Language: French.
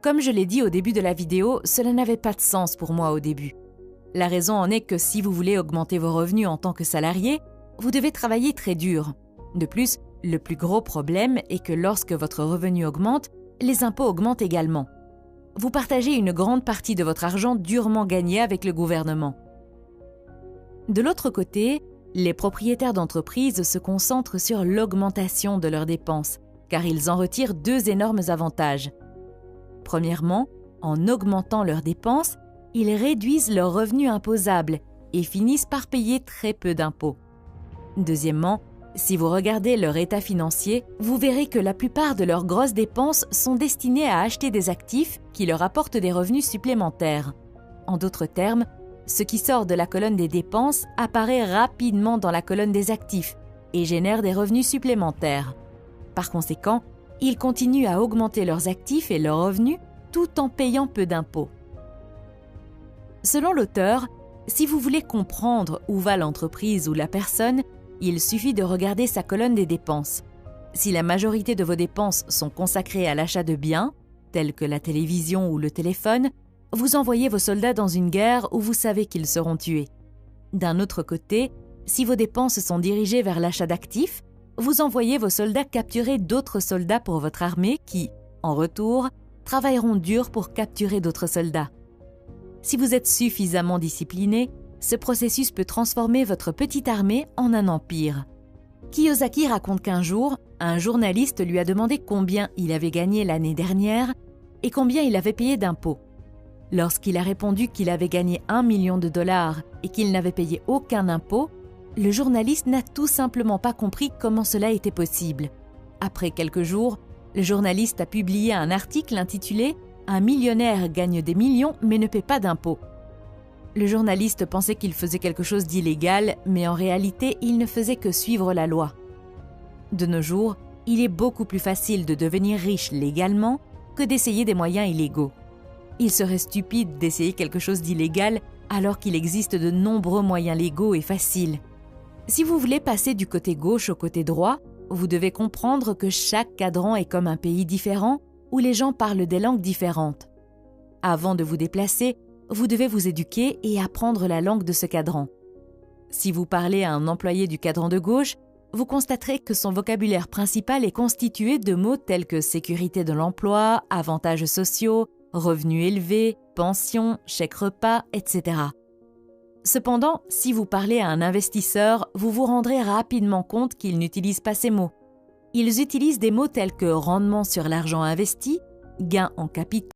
Comme je l'ai dit au début de la vidéo, cela n'avait pas de sens pour moi au début. La raison en est que si vous voulez augmenter vos revenus en tant que salarié, vous devez travailler très dur. De plus, le plus gros problème est que lorsque votre revenu augmente, les impôts augmentent également. Vous partagez une grande partie de votre argent durement gagné avec le gouvernement. De l'autre côté, les propriétaires d'entreprises se concentrent sur l'augmentation de leurs dépenses, car ils en retirent deux énormes avantages. Premièrement, en augmentant leurs dépenses, ils réduisent leurs revenus imposables et finissent par payer très peu d'impôts. Deuxièmement, si vous regardez leur état financier, vous verrez que la plupart de leurs grosses dépenses sont destinées à acheter des actifs qui leur apportent des revenus supplémentaires. En d'autres termes, ce qui sort de la colonne des dépenses apparaît rapidement dans la colonne des actifs et génère des revenus supplémentaires. Par conséquent, ils continuent à augmenter leurs actifs et leurs revenus tout en payant peu d'impôts. Selon l'auteur, si vous voulez comprendre où va l'entreprise ou la personne, il suffit de regarder sa colonne des dépenses. Si la majorité de vos dépenses sont consacrées à l'achat de biens, tels que la télévision ou le téléphone, vous envoyez vos soldats dans une guerre où vous savez qu'ils seront tués. D'un autre côté, si vos dépenses sont dirigées vers l'achat d'actifs, vous envoyez vos soldats capturer d'autres soldats pour votre armée qui, en retour, travailleront dur pour capturer d'autres soldats. Si vous êtes suffisamment discipliné, ce processus peut transformer votre petite armée en un empire. Kiyosaki raconte qu'un jour, un journaliste lui a demandé combien il avait gagné l'année dernière et combien il avait payé d'impôts. Lorsqu'il a répondu qu'il avait gagné 1 million de dollars et qu'il n'avait payé aucun impôt, le journaliste n'a tout simplement pas compris comment cela était possible. Après quelques jours, le journaliste a publié un article intitulé « Un millionnaire gagne des millions mais ne paie pas d'impôts ». Le journaliste pensait qu'il faisait quelque chose d'illégal, mais en réalité, il ne faisait que suivre la loi. De nos jours, il est beaucoup plus facile de devenir riche légalement que d'essayer des moyens illégaux. Il serait stupide d'essayer quelque chose d'illégal alors qu'il existe de nombreux moyens légaux et faciles. Si vous voulez passer du côté gauche au côté droit, vous devez comprendre que chaque cadran est comme un pays différent où les gens parlent des langues différentes. Avant de vous déplacer, vous devez vous éduquer et apprendre la langue de ce cadran. Si vous parlez à un employé du cadran de gauche, vous constaterez que son vocabulaire principal est constitué de mots tels que sécurité de l'emploi, avantages sociaux, revenus élevés, pension, chèque repas, etc. Cependant, si vous parlez à un investisseur, vous vous rendrez rapidement compte qu'ils n'utilisent pas ces mots. Ils utilisent des mots tels que rendement sur l'argent investi, gain en capital,